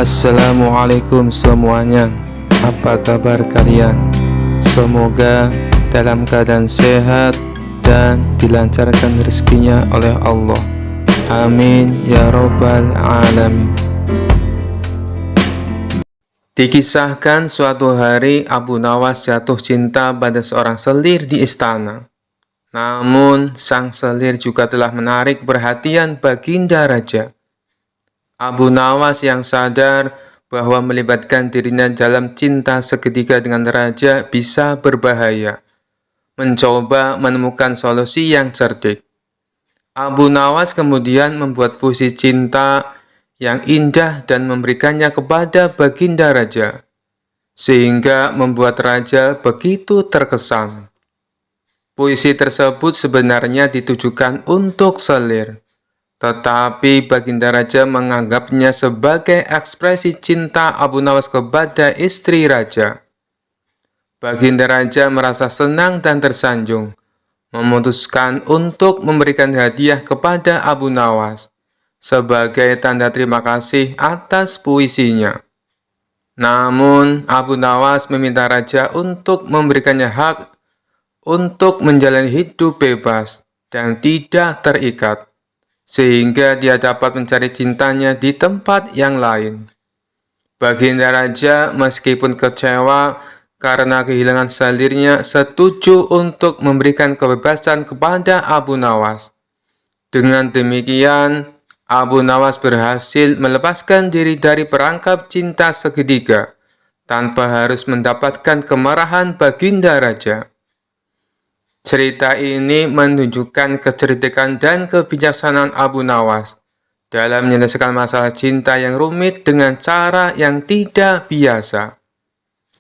Assalamualaikum semuanya. Apa kabar kalian? Semoga dalam keadaan sehat dan dilancarkan rezekinya oleh Allah. Amin ya robbal alamin. Dikisahkan suatu hari Abu Nawas jatuh cinta pada seorang selir di istana. Namun sang selir juga telah menarik perhatian Baginda Raja. Abu Nawas yang sadar bahwa melibatkan dirinya dalam cinta seketika dengan raja bisa berbahaya, mencoba menemukan solusi yang cerdik. Abu Nawas kemudian membuat puisi cinta yang indah dan memberikannya kepada Baginda Raja, sehingga membuat raja begitu terkesan. Puisi tersebut sebenarnya ditujukan untuk selir, tetapi Baginda Raja menganggapnya sebagai ekspresi cinta Abu Nawas kepada istri raja. Baginda Raja merasa senang dan tersanjung, memutuskan untuk memberikan hadiah kepada Abu Nawas sebagai tanda terima kasih atas puisinya. Namun, Abu Nawas meminta raja untuk memberikannya hak untuk menjalani hidup bebas dan tidak terikat, sehingga dia dapat mencari cintanya di tempat yang lain. Baginda Raja meskipun kecewa karena kehilangan selirnya setuju untuk memberikan kebebasan kepada Abu Nawas. Dengan demikian, Abu Nawas berhasil melepaskan diri dari perangkap cinta segitiga tanpa harus mendapatkan kemarahan Baginda Raja. Cerita ini menunjukkan kecerdikan dan kebijaksanaan Abu Nawas dalam menyelesaikan masalah cinta yang rumit dengan cara yang tidak biasa.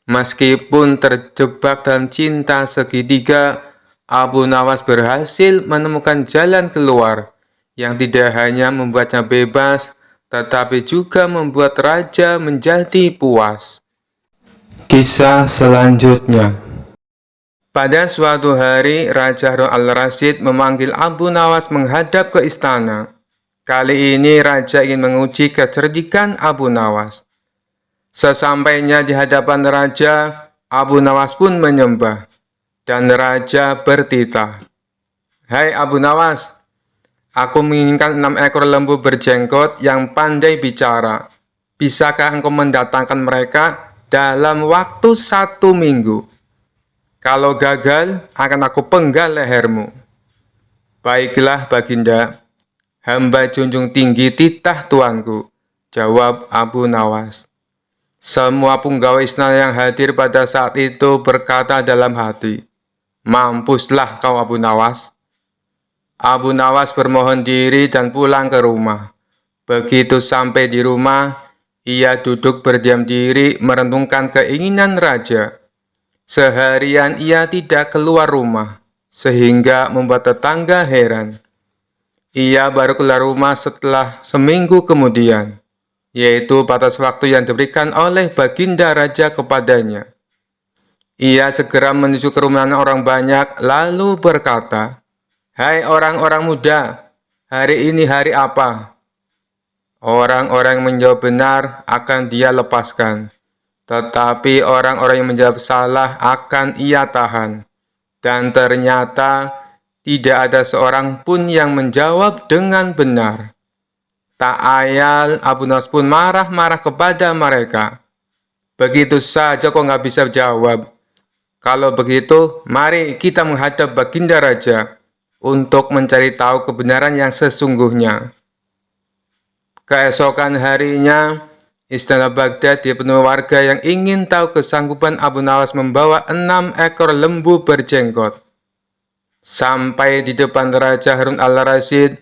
Meskipun terjebak dalam cinta segitiga, Abu Nawas berhasil menemukan jalan keluar yang tidak hanya membuatnya bebas, tetapi juga membuat raja menjadi puas. Kisah selanjutnya. Pada suatu hari, Raja Harun al-Rasyid memanggil Abu Nawas menghadap ke istana. Kali ini raja ingin menguji kecerdikan Abu Nawas. Sesampainya di hadapan raja, Abu Nawas pun menyembah, dan raja bertitah. "Hai Abu Nawas, aku menginginkan 6 ekor lembu berjenggot yang pandai bicara. Bisakah engkau mendatangkan mereka dalam waktu 1 minggu? Kalau gagal, akan aku penggal lehermu." "Baiklah Baginda, hamba junjung tinggi titah tuanku," jawab Abu Nawas. Semua penggawa istana yang hadir pada saat itu berkata dalam hati, "Mampuslah kau Abu Nawas." Abu Nawas bermohon diri dan pulang ke rumah. Begitu sampai di rumah, ia duduk berdiam diri merenungkan keinginan raja. Seharian ia tidak keluar rumah, sehingga membuat tetangga heran. Ia baru keluar rumah setelah seminggu kemudian, yaitu batas waktu yang diberikan oleh Baginda Raja kepadanya. Ia segera menuju ke rumah orang banyak, lalu berkata, "Hai orang-orang muda, hari ini hari apa?" Orang-orang yang menjawab benar akan dia lepaskan. Tetapi orang-orang yang menjawab salah akan ia tahan. Dan ternyata tidak ada seorang pun yang menjawab dengan benar. Tak ayal, Abu Nawas pun marah-marah kepada mereka. "Begitu saja kok nggak bisa jawab. Kalau begitu, mari kita menghadap Baginda Raja untuk mencari tahu kebenaran yang sesungguhnya." Keesokan harinya, istana Baghdad dipenuhi warga yang ingin tahu kesanggupan Abu Nawas membawa 6 ekor lembu berjenggot. Sampai di depan Raja Harun al-Rasyid,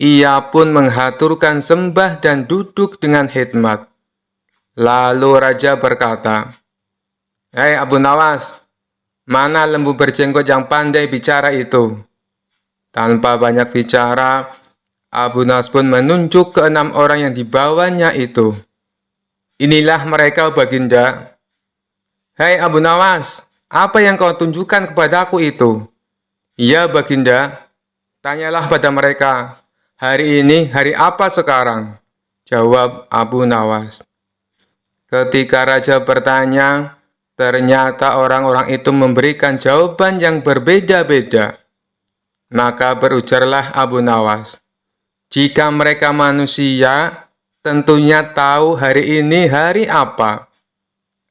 ia pun menghaturkan sembah dan duduk dengan khidmat. Lalu raja berkata, "Hei Abu Nawas, mana lembu berjenggot yang pandai bicara itu?" Tanpa banyak bicara, Abu Nawas pun menunjuk ke 6 orang yang dibawanya itu. "Inilah mereka Baginda." "Hai Abu Nawas, apa yang kau tunjukkan kepadaku itu?" "Iya Baginda." "Tanyalah pada mereka, hari ini hari apa sekarang?" jawab Abu Nawas. Ketika raja bertanya, ternyata orang-orang itu memberikan jawaban yang berbeda-beda. Maka berujarlah Abu Nawas, jika mereka manusia, tentunya tahu hari ini hari apa.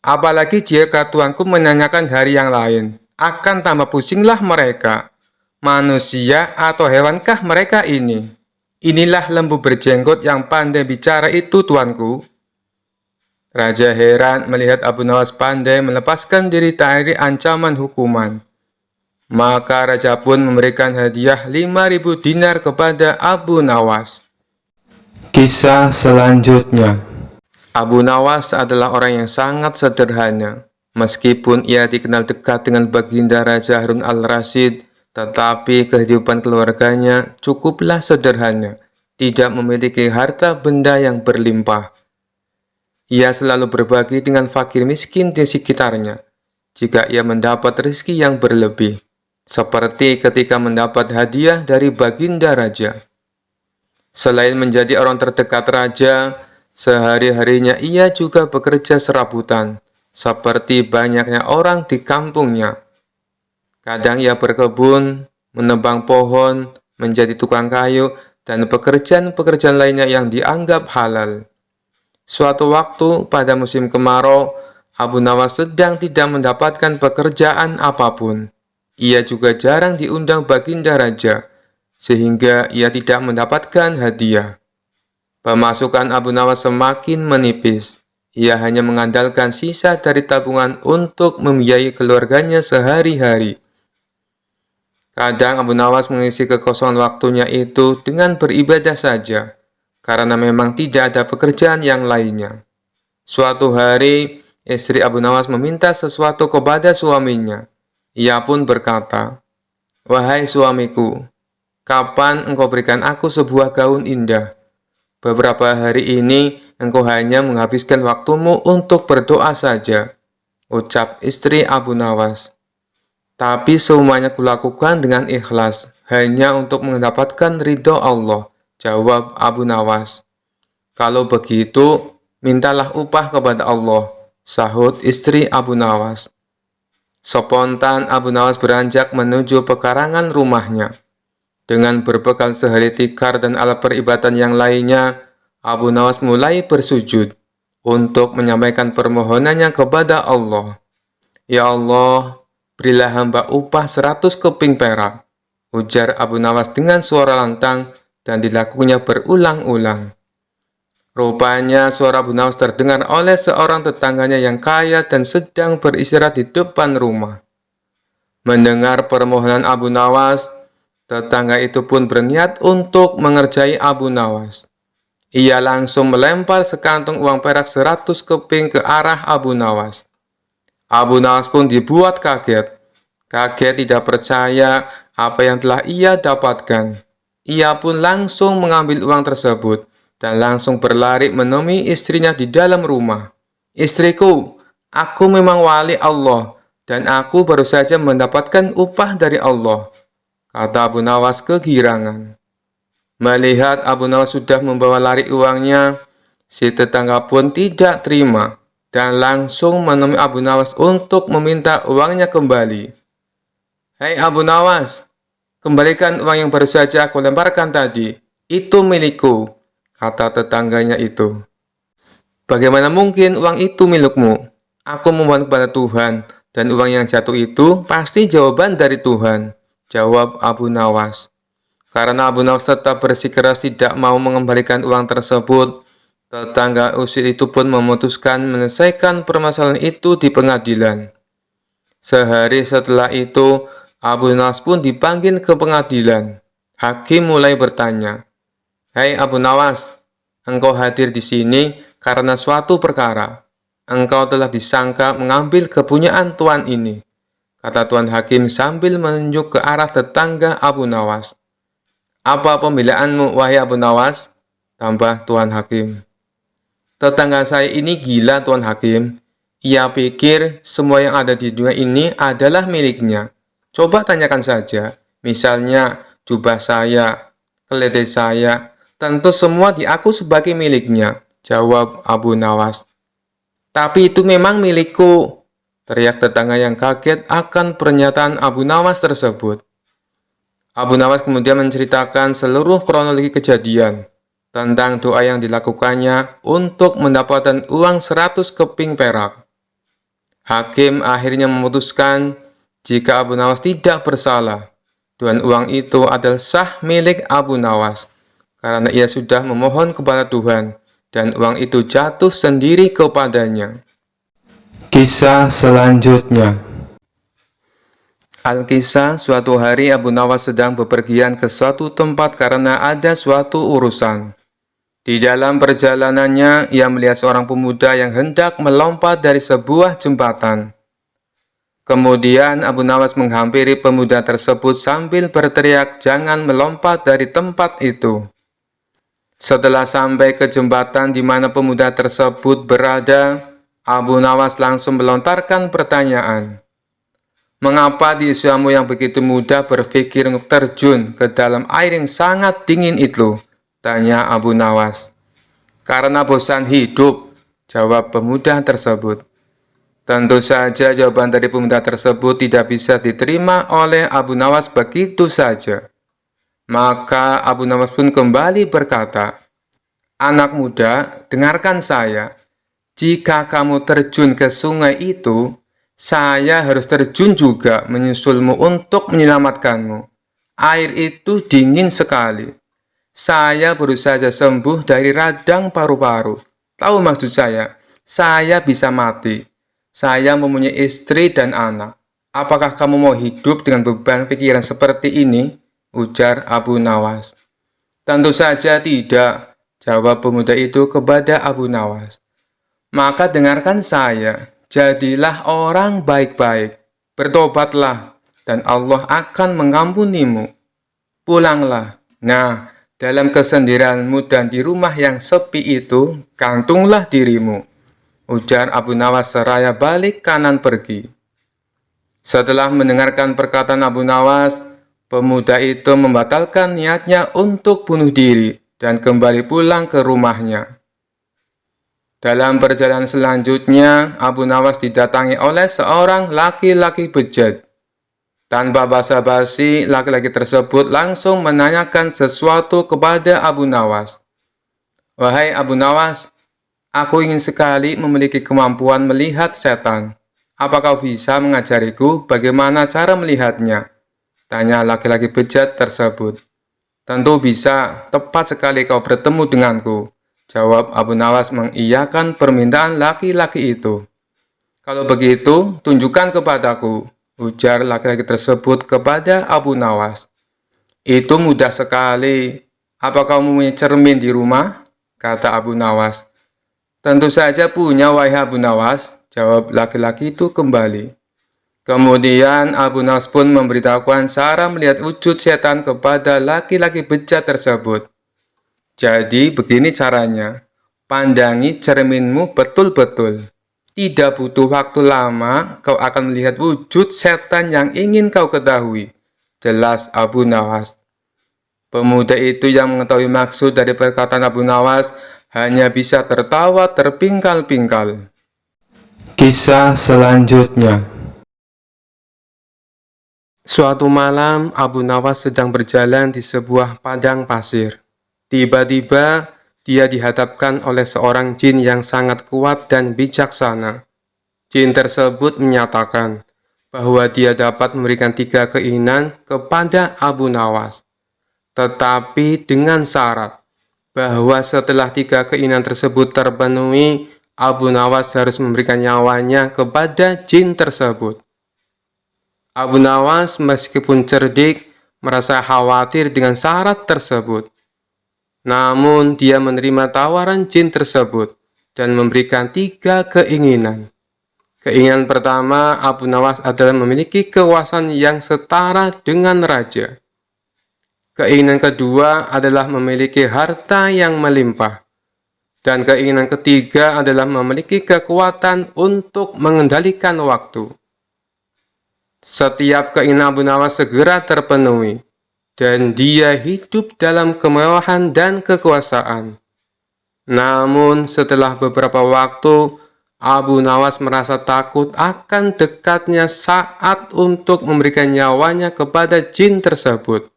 Apalagi jika Tuanku menanyakan hari yang lain, akan tambah pusinglah mereka. Manusia atau hewankah mereka ini? Inilah lembu berjenggot yang pandai bicara itu, Tuanku. Raja heran melihat Abu Nawas pandai melepaskan diri dari ancaman hukuman. Maka raja pun memberikan hadiah 5.000 dinar kepada Abu Nawas. Kisah selanjutnya. Abu Nawas adalah orang yang sangat sederhana. Meskipun ia dikenal dekat dengan baginda Raja Harun al-Rasyid, tetapi kehidupan keluarganya cukuplah sederhana, tidak memiliki harta benda yang berlimpah. Ia selalu berbagi dengan fakir miskin di sekitarnya, jika ia mendapat rezeki yang berlebih, seperti ketika mendapat hadiah dari baginda raja. Selain menjadi orang terdekat raja, sehari-harinya ia juga bekerja serabutan, seperti banyaknya orang di kampungnya. Kadang ia berkebun, menebang pohon, menjadi tukang kayu, dan pekerjaan-pekerjaan lainnya yang dianggap halal. Suatu waktu pada musim kemarau, Abu Nawas sedang tidak mendapatkan pekerjaan apapun. Ia juga jarang diundang baginda raja, sehingga ia tidak mendapatkan hadiah. Pemasukan Abu Nawas semakin menipis. Ia hanya mengandalkan sisa dari tabungan untuk membiayai keluarganya sehari-hari. Kadang Abu Nawas mengisi kekosongan waktunya itu dengan beribadah saja, karena memang tidak ada pekerjaan yang lainnya. Suatu hari, istri Abu Nawas meminta sesuatu kepada suaminya. Ia pun berkata, "Wahai suamiku, kapan engkau berikan aku sebuah gaun indah? Beberapa hari ini engkau hanya menghabiskan waktumu untuk berdoa saja," ucap istri Abu Nawas. "Tapi semuanya kulakukan dengan ikhlas, hanya untuk mendapatkan ridho Allah," jawab Abu Nawas. "Kalau begitu, mintalah upah kepada Allah," sahut istri Abu Nawas. Spontan Abu Nawas beranjak menuju pekarangan rumahnya. Dengan berbekal sehari tikar dan alat peribadatan yang lainnya, Abu Nawas mulai bersujud untuk menyampaikan permohonannya kepada Allah. "Ya Allah, berilah hamba upah 100 keping perak," ujar Abu Nawas dengan suara lantang, dan dilakukannya berulang-ulang. Rupanya suara Abu Nawas terdengar oleh seorang tetangganya yang kaya dan sedang beristirahat di depan rumah. Mendengar permohonan Abu Nawas, tetangga itu pun berniat untuk mengerjai Abu Nawas. Ia langsung melempar sekantong uang perak 100 keping ke arah Abu Nawas. Abu Nawas pun dibuat kaget. Kaget tidak percaya apa yang telah ia dapatkan. Ia pun langsung mengambil uang tersebut dan langsung berlari menemui istrinya di dalam rumah. "Istriku, aku memang wali Allah dan aku baru saja mendapatkan upah dari Allah," kata Abu Nawas kegirangan. Melihat Abu Nawas sudah membawa lari uangnya, si tetangga pun tidak terima dan langsung menemui Abu Nawas untuk meminta uangnya kembali. "Hei Abu Nawas, kembalikan uang yang baru saja aku lemparkan tadi. Itu milikku," kata tetangganya itu. "Bagaimana mungkin uang itu milikmu? Aku memohon kepada Tuhan, dan uang yang jatuh itu pasti jawaban dari Tuhan," jawab Abu Nawas. Karena Abu Nawas tetap bersikeras tidak mau mengembalikan uang tersebut, tetangga usir itu pun memutuskan menyelesaikan permasalahan itu di pengadilan. Sehari setelah itu, Abu Nawas pun dipanggil ke pengadilan. Hakim mulai bertanya, "Hei Abu Nawas, engkau hadir di sini karena suatu perkara. Engkau telah disangka mengambil kepunyaan tuan ini," kata Tuan Hakim sambil menunjuk ke arah tetangga Abu Nawas. "Apa pembelaanmu, wahai Abu Nawas?" tambah Tuan Hakim. "Tetangga saya ini gila, Tuan Hakim. Ia pikir semua yang ada di dunia ini adalah miliknya. Coba tanyakan saja, misalnya jubah saya, keledai saya, tentu semua diaku sebagai miliknya," jawab Abu Nawas. Tapi itu memang milikku, teriak tetangga yang kaget akan pernyataan Abu Nawas tersebut. Abu Nawas kemudian menceritakan seluruh kronologi kejadian tentang doa yang dilakukannya untuk mendapatkan uang 100 keping perak. Hakim akhirnya memutuskan jika Abu Nawas tidak bersalah dan uang itu adalah sah milik Abu Nawas karena ia sudah memohon kepada Tuhan dan uang itu jatuh sendiri kepadanya. Kisah selanjutnya. Alkisah, suatu hari Abu Nawas sedang bepergian ke suatu tempat karena ada suatu urusan. Di dalam perjalanannya, ia melihat seorang pemuda yang hendak melompat dari sebuah jembatan. Kemudian Abu Nawas menghampiri pemuda tersebut sambil berteriak, "Jangan melompat dari tempat itu." Setelah sampai ke jembatan di mana pemuda tersebut berada, Abu Nawas langsung melontarkan pertanyaan. "Mengapa di usiamu yang begitu muda berpikir untuk terjun ke dalam air yang sangat dingin itu?" tanya Abu Nawas. "Karena bosan hidup," jawab pemuda tersebut. Tentu saja jawaban dari pemuda tersebut tidak bisa diterima oleh Abu Nawas begitu saja. Maka Abu Nawas pun kembali berkata, "Anak muda, dengarkan saya. Jika kamu terjun ke sungai itu, saya harus terjun juga menyusulmu untuk menyelamatkanmu. Air itu dingin sekali. Saya baru saja sembuh dari radang paru-paru. Tahu maksud saya bisa mati. Saya mempunyai istri dan anak. Apakah kamu mau hidup dengan beban pikiran seperti ini?" ujar Abu Nawas. "Tentu saja tidak," jawab pemuda itu kepada Abu Nawas. "Maka dengarkan saya, jadilah orang baik-baik, bertobatlah, dan Allah akan mengampunimu. Pulanglah. Nah, dalam kesendirianmu dan di rumah yang sepi itu, gantunglah dirimu," ujar Abu Nawas seraya balik kanan pergi. Setelah mendengarkan perkataan Abu Nawas, pemuda itu membatalkan niatnya untuk bunuh diri dan kembali pulang ke rumahnya. Dalam perjalanan selanjutnya, Abu Nawas didatangi oleh seorang laki-laki bejat. Tanpa basa-basi, laki-laki tersebut langsung menanyakan sesuatu kepada Abu Nawas. "Wahai Abu Nawas, aku ingin sekali memiliki kemampuan melihat setan. Apa kau bisa mengajariku bagaimana cara melihatnya?" tanya laki-laki bejat tersebut. "Tentu bisa, tepat sekali kau bertemu denganku," jawab Abu Nawas mengiyakan permintaan laki-laki itu. "Kalau begitu, tunjukkan kepadaku," ujar laki-laki tersebut kepada Abu Nawas. "Itu mudah sekali. Apa kau mempunyai cermin di rumah?" kata Abu Nawas. "Tentu saja punya, wahai Abu Nawas," jawab laki-laki itu kembali. Kemudian Abu Nawas pun memberitahukan cara melihat wujud setan kepada laki-laki bejat tersebut. "Jadi begini caranya, pandangi cerminmu betul-betul. Tidak butuh waktu lama, kau akan melihat wujud setan yang ingin kau ketahui," jelas Abu Nawas. Pemuda itu yang mengetahui maksud dari perkataan Abu Nawas hanya bisa tertawa terpingkal-pingkal. Kisah selanjutnya. Suatu malam, Abu Nawas sedang berjalan di sebuah padang pasir. Tiba-tiba, dia dihadapkan oleh seorang jin yang sangat kuat dan bijaksana. Jin tersebut menyatakan bahwa dia dapat memberikan 3 keinginan kepada Abu Nawas, tetapi dengan syarat bahwa setelah 3 keinginan tersebut terpenuhi, Abu Nawas harus memberikan nyawanya kepada jin tersebut. Abu Nawas meskipun cerdik, merasa khawatir dengan syarat tersebut. Namun dia menerima tawaran jin tersebut dan memberikan 3 keinginan. Keinginan pertama Abu Nawas adalah memiliki kekuasaan yang setara dengan raja. Keinginan kedua adalah memiliki harta yang melimpah. Dan keinginan ketiga adalah memiliki kekuatan untuk mengendalikan waktu. Setiap keinginan Abu Nawas segera terpenuhi, dan dia hidup dalam kemewahan dan kekuasaan. Namun setelah beberapa waktu, Abu Nawas merasa takut akan dekatnya saat untuk memberikan nyawanya kepada jin tersebut.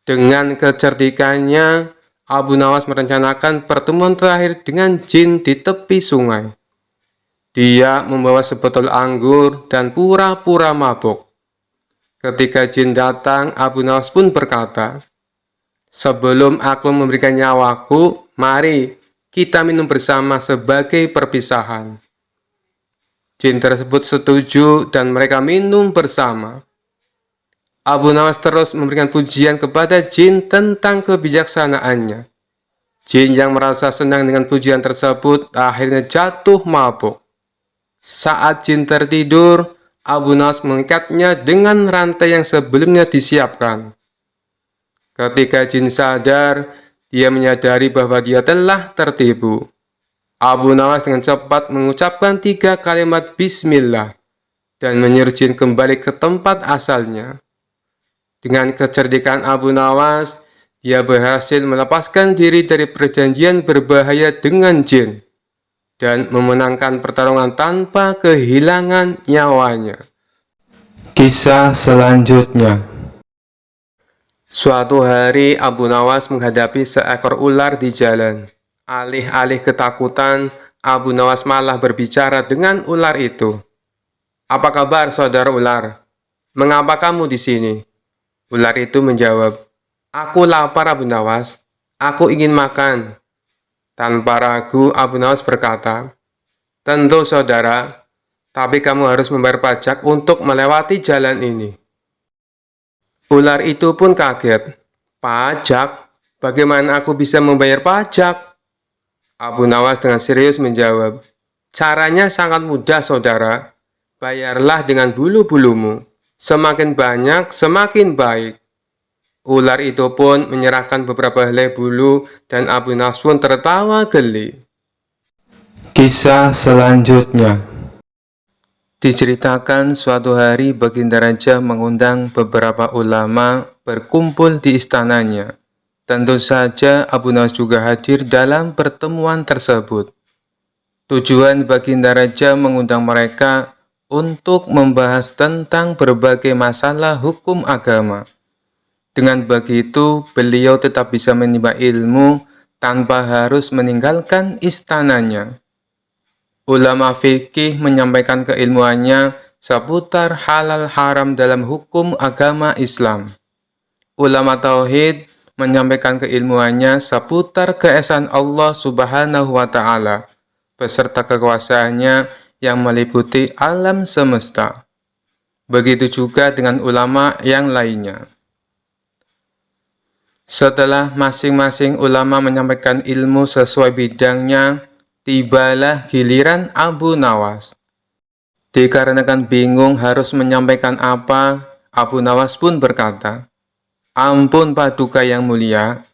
Dengan kecerdikannya, Abu Nawas merencanakan pertemuan terakhir dengan jin di tepi sungai. Dia membawa sebotol anggur dan pura-pura mabuk. Ketika jin datang, Abu Nawas pun berkata, "Sebelum aku memberikan nyawaku, mari kita minum bersama sebagai perpisahan." Jin tersebut setuju dan mereka minum bersama. Abu Nawas terus memberikan pujian kepada jin tentang kebijaksanaannya. Jin yang merasa senang dengan pujian tersebut akhirnya jatuh mabuk. Saat jin tertidur, Abu Nawas mengikatnya dengan rantai yang sebelumnya disiapkan. Ketika jin sadar, dia menyadari bahwa dia telah tertipu. Abu Nawas dengan cepat mengucapkan 3 kalimat Bismillah dan menyuruh jin kembali ke tempat asalnya. Dengan kecerdikan Abu Nawas, dia berhasil melepaskan diri dari perjanjian berbahaya dengan jin dan memenangkan pertarungan tanpa kehilangan nyawanya. Kisah selanjutnya. Suatu hari Abu Nawas menghadapi seekor ular di jalan. Alih-alih ketakutan, Abu Nawas malah berbicara dengan ular itu. "Apa kabar, saudara ular? Mengapa kamu di sini?" Ular itu menjawab, "Aku lapar, Abu Nawas. Aku ingin makan." Tanpa ragu, Abu Nawas berkata, "Tentu, saudara, tapi kamu harus membayar pajak untuk melewati jalan ini." Ular itu pun kaget. "Pajak? Bagaimana aku bisa membayar pajak?" Abu Nawas dengan serius menjawab, "Caranya sangat mudah, saudara. Bayarlah dengan bulu-bulumu. Semakin banyak, semakin baik." Ular itu pun menyerahkan beberapa helai bulu dan Abu Nawas pun tertawa geli. Kisah selanjutnya. Diceritakan suatu hari Baginda Raja mengundang beberapa ulama berkumpul di istananya. Tentu saja Abu Nawas juga hadir dalam pertemuan tersebut. Tujuan Baginda Raja mengundang mereka untuk membahas tentang berbagai masalah hukum agama. Dengan begitu, beliau tetap bisa menimba ilmu tanpa harus meninggalkan istananya. Ulama fikih menyampaikan keilmuannya seputar halal haram dalam hukum agama Islam. Ulama tauhid menyampaikan keilmuannya seputar keesaan Allah Subhanahu wa Ta'ala beserta kekuasaannya yang meliputi alam semesta. Begitu juga dengan ulama yang lainnya. Setelah masing-masing ulama menyampaikan ilmu sesuai bidangnya, tibalah giliran Abu Nawas. Dikarenakan bingung harus menyampaikan apa, Abu Nawas pun berkata, "Ampun Paduka yang mulia,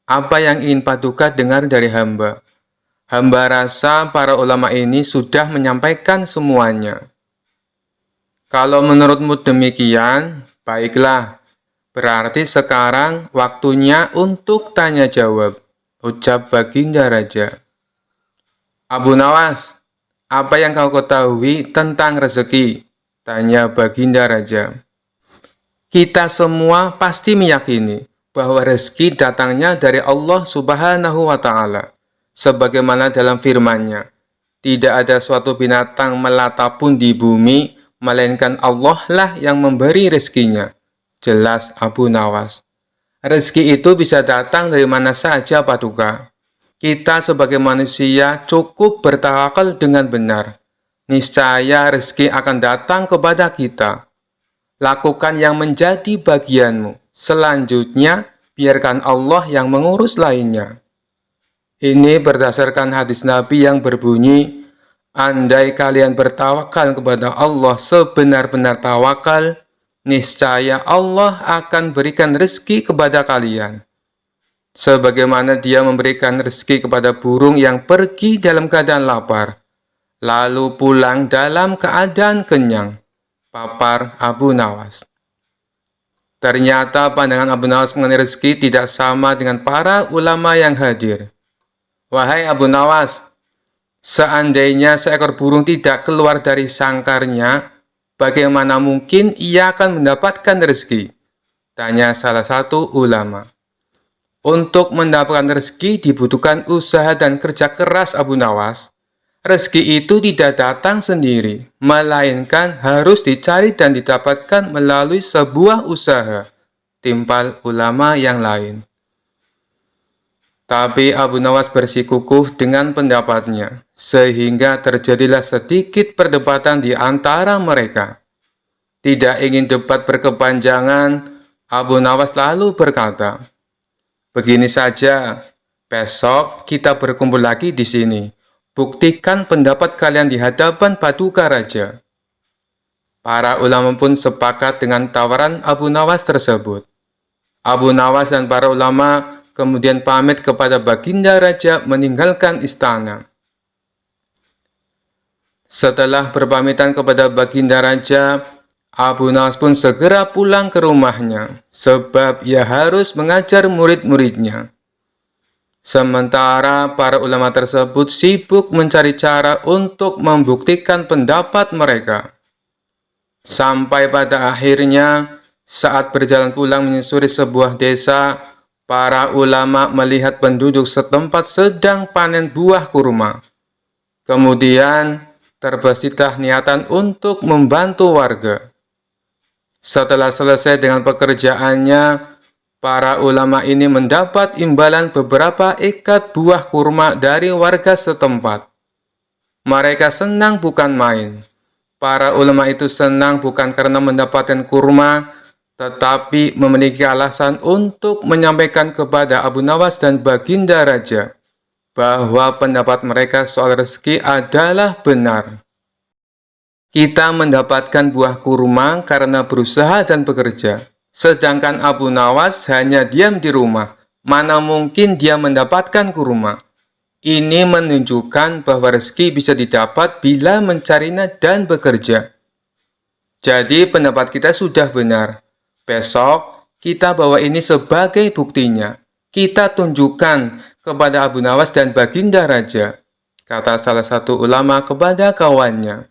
apa yang ingin Paduka dengar dari hamba? Hamba rasa para ulama ini sudah menyampaikan semuanya." "Kalau menurutmu demikian, baiklah. Berarti sekarang waktunya untuk tanya jawab," ucap Baginda Raja. "Abu Nawas, apa yang kau ketahui tentang rezeki?" tanya Baginda Raja. "Kita semua pasti meyakini bahwa rezeki datangnya dari Allah Subhanahu wa Ta'ala. Sebagaimana dalam firman-Nya, tidak ada suatu binatang melata pun di bumi, melainkan Allah lah yang memberi rezekinya," jelas Abu Nawas. "Rezeki itu bisa datang dari mana saja, Paduka. Kita sebagai manusia cukup bertawakal dengan benar. Niscaya rezeki akan datang kepada kita. Lakukan yang menjadi bagianmu. Selanjutnya, biarkan Allah yang mengurus lainnya." Ini berdasarkan hadis Nabi yang berbunyi, "Andai kalian bertawakal kepada Allah sebenar-benar tawakal, niscaya Allah akan berikan rezeki kepada kalian. Sebagaimana Dia memberikan rezeki kepada burung yang pergi dalam keadaan lapar, lalu pulang dalam keadaan kenyang," papar Abu Nawas. Ternyata pandangan Abu Nawas mengenai rezeki tidak sama dengan para ulama yang hadir. "Wahai Abu Nawas, Seandainya seekor burung tidak keluar dari sangkarnya, bagaimana mungkin ia akan mendapatkan rezeki? Tanya salah satu ulama. Untuk mendapatkan rezeki dibutuhkan usaha dan kerja keras Abu Nawas. Rezeki itu tidak datang sendiri, melainkan harus dicari dan didapatkan melalui sebuah usaha. Timpal ulama yang lain. Tapi Abu Nawas bersikukuh dengan pendapatnya, sehingga terjadilah sedikit perdebatan di antara mereka. Tidak ingin debat berkepanjangan, Abu Nawas lalu berkata, "Begini saja, besok kita berkumpul lagi di sini. Buktikan pendapat kalian di hadapan Paduka Raja." Para ulama pun sepakat dengan tawaran Abu Nawas tersebut. Abu Nawas dan para ulama kemudian pamit kepada Baginda Raja meninggalkan istana. Setelah berpamitan kepada Baginda Raja, Abu Nawas pun segera pulang ke rumahnya, sebab ia harus mengajar murid-muridnya. Sementara para ulama tersebut sibuk mencari cara untuk membuktikan pendapat mereka. Sampai pada akhirnya, saat berjalan pulang menyusuri sebuah desa, para ulama melihat penduduk setempat sedang panen buah kurma. Kemudian, terbesitlah niatan untuk membantu warga. Setelah selesai dengan pekerjaannya, para ulama ini mendapat imbalan beberapa ikat buah kurma dari warga setempat. Mereka senang bukan main. Para ulama itu senang bukan karena mendapatkan kurma, tetapi memiliki alasan untuk menyampaikan kepada Abu Nawas dan Baginda Raja bahwa pendapat mereka soal rezeki adalah benar. Kita mendapatkan buah kurma karena berusaha dan bekerja, sedangkan Abu Nawas hanya diam di rumah. Mana mungkin dia mendapatkan kurma? Ini menunjukkan bahwa rezeki bisa didapat bila mencarinya dan bekerja. Jadi pendapat kita sudah benar. Besok kita bawa ini sebagai buktinya. Kita tunjukkan kepada Abu Nawas dan Baginda Raja, kata salah satu ulama kepada kawannya.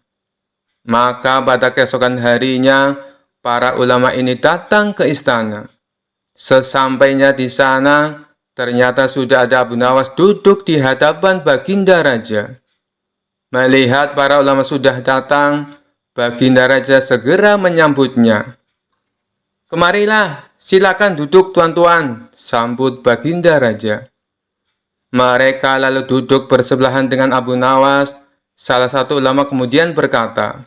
Maka pada keesokan harinya, para ulama ini datang ke istana. Sesampainya di sana, ternyata sudah ada Abu Nawas duduk di hadapan Baginda Raja. Melihat para ulama sudah datang, Baginda Raja segera menyambutnya. "Kemarilah, silakan duduk tuan-tuan," sambut Baginda Raja. Mereka lalu duduk bersebelahan dengan Abu Nawas. Salah satu ulama kemudian berkata,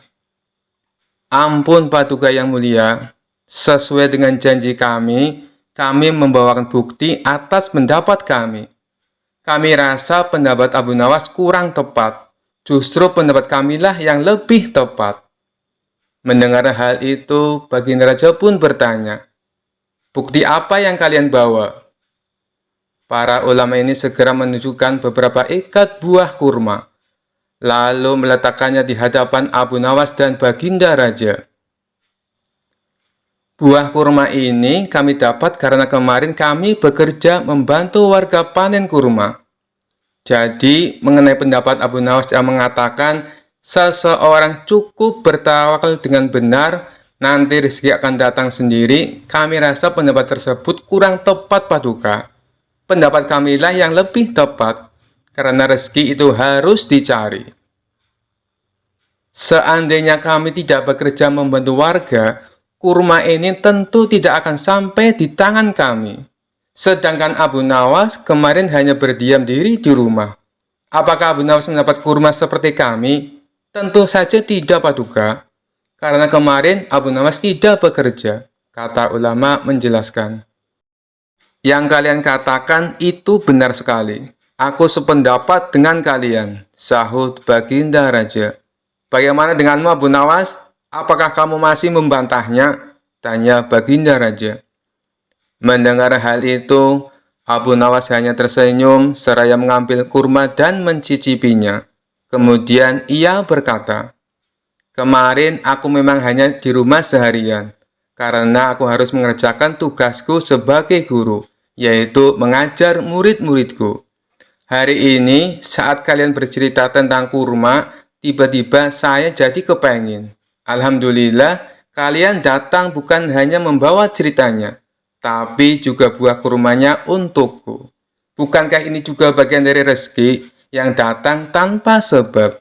"Ampun Paduka yang mulia, sesuai dengan janji kami membawakan bukti atas pendapat kami. Kami rasa pendapat Abu Nawas kurang tepat. Justru pendapat kamilah yang lebih tepat." Mendengar hal itu, Baginda Raja pun bertanya, "Bukti apa yang kalian bawa?" Para ulama ini segera menunjukkan beberapa ikat buah kurma, lalu meletakkannya di hadapan Abu Nawas dan Baginda Raja. "Buah kurma ini kami dapat karena kemarin kami bekerja membantu warga panen kurma. Jadi, mengenai pendapat Abu Nawas yang mengatakan seseorang cukup bertawakal dengan benar, nanti rezeki akan datang sendiri, kami rasa pendapat tersebut kurang tepat Paduka. Pendapat kamilah yang lebih tepat, karena rezeki itu harus dicari. Seandainya kami tidak bekerja membantu warga, kurma ini tentu tidak akan sampai di tangan kami. Sedangkan Abu Nawas kemarin hanya berdiam diri di rumah. Apakah Abu Nawas mendapat kurma seperti kami? Tentu saja tidak Paduka, karena kemarin Abu Nawas tidak bekerja," kata ulama menjelaskan. "Yang kalian katakan itu benar sekali. Aku sependapat dengan kalian," sahut Baginda Raja. "Bagaimana denganmu Abu Nawas? Apakah kamu masih membantahnya?" tanya Baginda Raja. Mendengar hal itu, Abu Nawas hanya tersenyum seraya mengambil kurma dan mencicipinya. Kemudian ia berkata, "Kemarin aku memang hanya di rumah seharian, karena aku harus mengerjakan tugasku sebagai guru, yaitu mengajar murid-muridku. Hari ini saat kalian bercerita tentang kurma, tiba-tiba saya jadi kepengin. Alhamdulillah, kalian datang bukan hanya membawa ceritanya, tapi juga buah kurmanya untukku. Bukankah ini juga bagian dari rezeki yang datang tanpa sebab?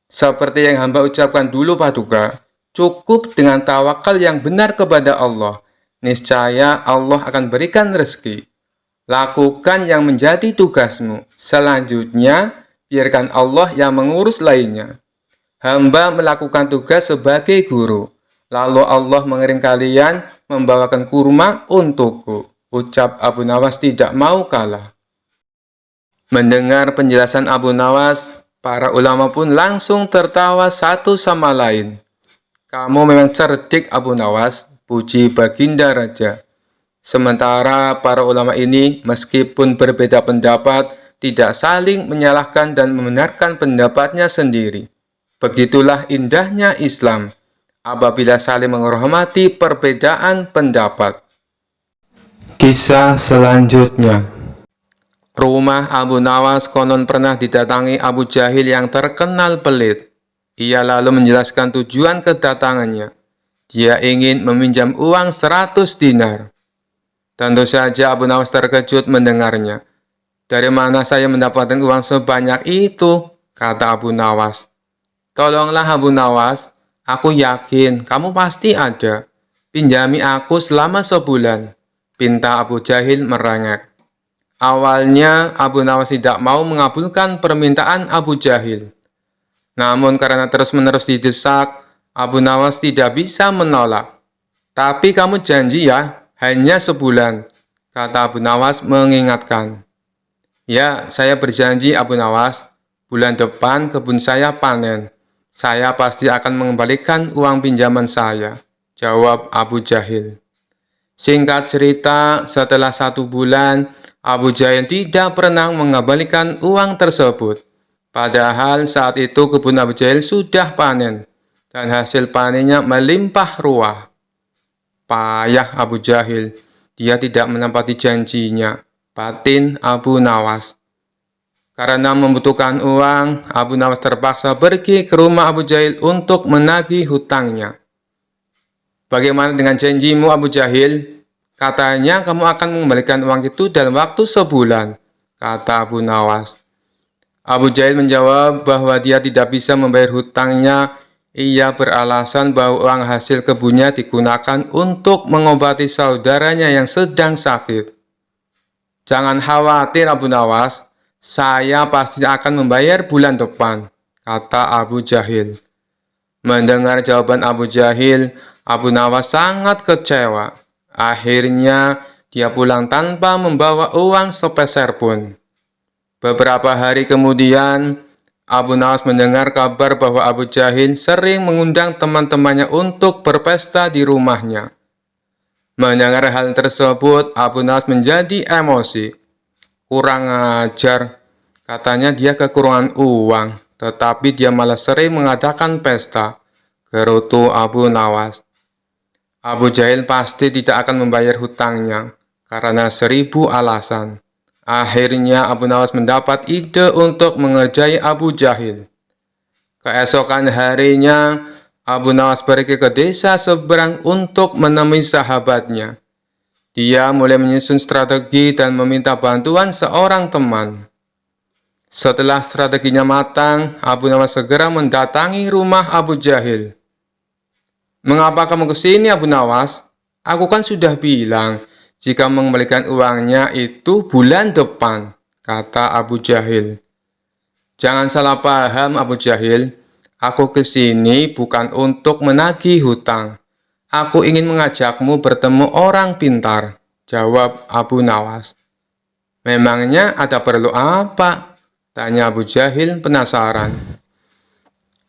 Seperti yang hamba ucapkan dulu Paduka, cukup dengan tawakal yang benar kepada Allah. Niscaya Allah akan berikan rezeki. Lakukan yang menjadi tugasmu. Selanjutnya, biarkan Allah yang mengurus lainnya. Hamba melakukan tugas sebagai guru. Lalu Allah mengirim kalian membawakan kurma untukku. Ucap Abu Nawas tidak mau kalah. Mendengar penjelasan Abu Nawas, para ulama pun langsung tertawa satu sama lain. Kamu memang cerdik Abu Nawas, puji Baginda Raja. Sementara para ulama ini meskipun berbeda pendapat, tidak saling menyalahkan dan membenarkan pendapatnya sendiri. Begitulah indahnya Islam, apabila saling menghormati perbedaan pendapat. Kisah selanjutnya. Rumah Abu Nawas konon pernah didatangi Abu Jahil yang terkenal pelit. Ia lalu menjelaskan tujuan kedatangannya. Dia ingin meminjam uang 100 dinar. Tentu saja Abu Nawas terkejut mendengarnya. Dari mana saya mendapatkan uang sebanyak itu? Kata Abu Nawas. Tolonglah Abu Nawas, aku yakin kamu pasti ada. Pinjami aku selama sebulan. Pinta Abu Jahil merengek. Awalnya Abu Nawas tidak mau mengabulkan permintaan Abu Jahil. Namun karena terus-menerus didesak, Abu Nawas tidak bisa menolak. Tapi kamu janji ya, hanya sebulan, kata Abu Nawas mengingatkan. Ya, saya berjanji Abu Nawas, bulan depan kebun saya panen. Saya pasti akan mengembalikan uang pinjaman saya, jawab Abu Jahil. Singkat cerita, setelah 1 bulan, Abu Jahil tidak pernah mengembalikan uang tersebut. Padahal saat itu kebun Abu Jahil sudah panen, dan hasil panennya melimpah ruah. Payah Abu Jahil, dia tidak menepati janjinya, batin Abu Nawas. Karena membutuhkan uang, Abu Nawas terpaksa pergi ke rumah Abu Jahil untuk menagih hutangnya. Bagaimana dengan janjimu Abu Jahil? Katanya kamu akan mengembalikan uang itu dalam waktu sebulan, kata Abu Nawas. Abu Jahil menjawab bahwa dia tidak bisa membayar hutangnya. Ia beralasan bahwa uang hasil kebunnya digunakan untuk mengobati saudaranya yang sedang sakit. Jangan khawatir Abu Nawas, saya pasti akan membayar bulan depan, kata Abu Jahil. Mendengar jawaban Abu Jahil, Abu Nawas sangat kecewa. Akhirnya, dia pulang tanpa membawa uang sepeser pun. Beberapa hari kemudian, Abu Nawas mendengar kabar bahwa Abu Jahil sering mengundang teman-temannya untuk berpesta di rumahnya. Mendengar hal tersebut, Abu Nawas menjadi emosi. Kurang ajar, katanya dia kekurangan uang, tetapi dia malah sering mengadakan pesta, gerutu Abu Nawas. Abu Jahil pasti tidak akan membayar hutangnya, karena 1000 alasan. Akhirnya Abu Nawas mendapat ide untuk mengerjai Abu Jahil. Keesokan harinya, Abu Nawas pergi ke desa seberang untuk menemui sahabatnya. Dia mulai menyusun strategi dan meminta bantuan seorang teman. Setelah strateginya matang, Abu Nawas segera mendatangi rumah Abu Jahil. Mengapa kamu ke sini Abu Nawas? Aku kan sudah bilang, jika mengembalikan uangnya itu bulan depan, kata Abu Jahil. Jangan salah paham Abu Jahil, aku ke sini bukan untuk menagih hutang. Aku ingin mengajakmu bertemu orang pintar, jawab Abu Nawas. Memangnya ada perlu apa? Tanya Abu Jahil penasaran.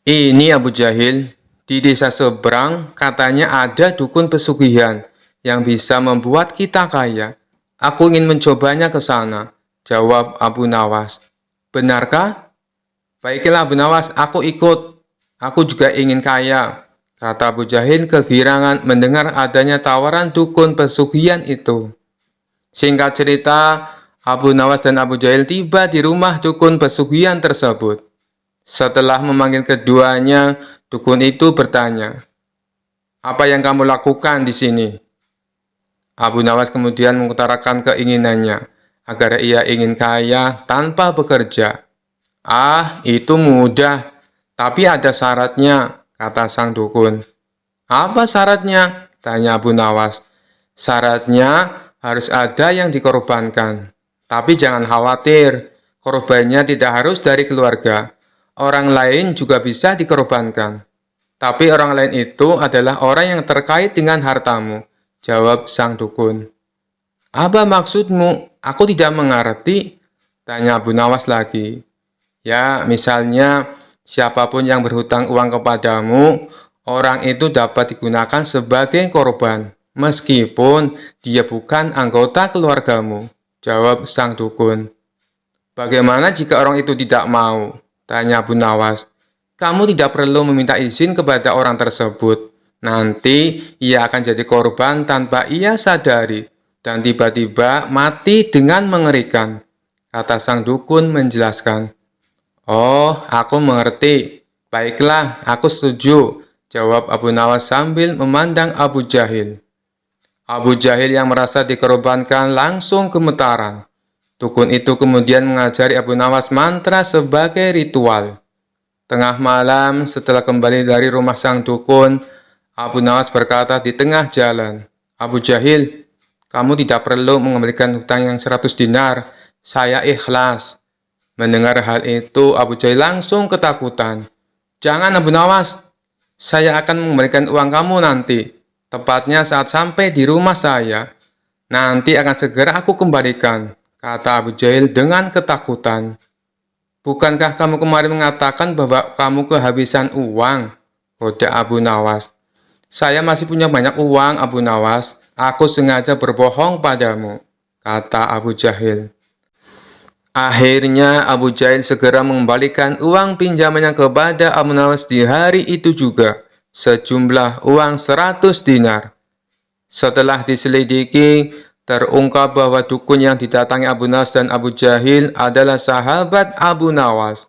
Ini Abu Jahil, di desa seberang katanya ada dukun pesugihan yang bisa membuat kita kaya. Aku ingin mencobanya ke sana, jawab Abu Nawas. Benarkah? Baiklah Abu Nawas, aku ikut. Aku juga ingin kaya, kata Abu Jahil kegirangan mendengar adanya tawaran dukun pesugihan itu. Singkat cerita, Abu Nawas dan Abu Jahil tiba di rumah dukun pesugihan tersebut. Setelah memanggil keduanya, dukun itu bertanya, "Apa yang kamu lakukan di sini?" Abu Nawas kemudian mengutarakan keinginannya agar ia ingin kaya tanpa bekerja. "Ah, itu mudah, tapi ada syaratnya," kata sang dukun. "Apa syaratnya?" tanya Abu Nawas. "Syaratnya harus ada yang dikorbankan. Tapi jangan khawatir, korbannya tidak harus dari keluarga. Orang lain juga bisa dikorbankan. Tapi orang lain itu adalah orang yang terkait dengan hartamu," jawab sang dukun. "Apa maksudmu? Aku tidak mengerti," tanya Abu Nawas lagi. "Ya, misalnya siapapun yang berhutang uang kepadamu, orang itu dapat digunakan sebagai korban, meskipun dia bukan anggota keluargamu," jawab sang dukun. "Bagaimana jika orang itu tidak mau?" tanya Abu Nawas. "Kamu tidak perlu meminta izin kepada orang tersebut. Nanti ia akan jadi korban tanpa ia sadari dan tiba-tiba mati dengan mengerikan," kata sang dukun menjelaskan. "Oh, aku mengerti. Baiklah, aku setuju," jawab Abu Nawas sambil memandang Abu Jahil. Abu Jahil yang merasa dikorbankan langsung gemetaran. Dukun itu kemudian mengajari Abu Nawas mantra sebagai ritual. Tengah malam, setelah kembali dari rumah sang dukun, Abu Nawas berkata di tengah jalan, "Abu Jahil, kamu tidak perlu mengembalikan hutang yang 100 dinar. Saya ikhlas." Mendengar hal itu, Abu Jahil langsung ketakutan. "Jangan Abu Nawas, saya akan mengembalikan uang kamu nanti. Tepatnya saat sampai di rumah saya. Nanti akan segera aku kembalikan," kata Abu Jahil dengan ketakutan. "Bukankah kamu kemarin mengatakan bahwa kamu kehabisan uang?" kode Abu Nawas. "Saya masih punya banyak uang, Abu Nawas. Aku sengaja berbohong padamu," kata Abu Jahil. Akhirnya Abu Jahil segera mengembalikan uang pinjamannya kepada Abu Nawas di hari itu juga, sejumlah uang 100 dinar. Setelah diselidiki, terungkap bahwa dukun yang didatangi Abu Nawas dan Abu Jahil adalah sahabat Abu Nawas.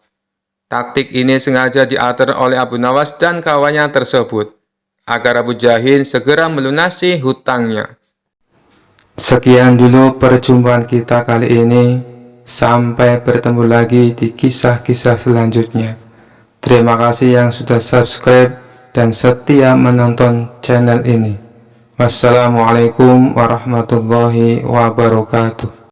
Taktik ini sengaja diatur oleh Abu Nawas dan kawannya tersebut, agar Abu Jahil segera melunasi hutangnya. Sekian dulu perjumpaan kita kali ini. Sampai bertemu lagi di kisah-kisah selanjutnya. Terima kasih yang sudah subscribe dan setia menonton channel ini. Wassalamualaikum warahmatullahi wabarakatuh.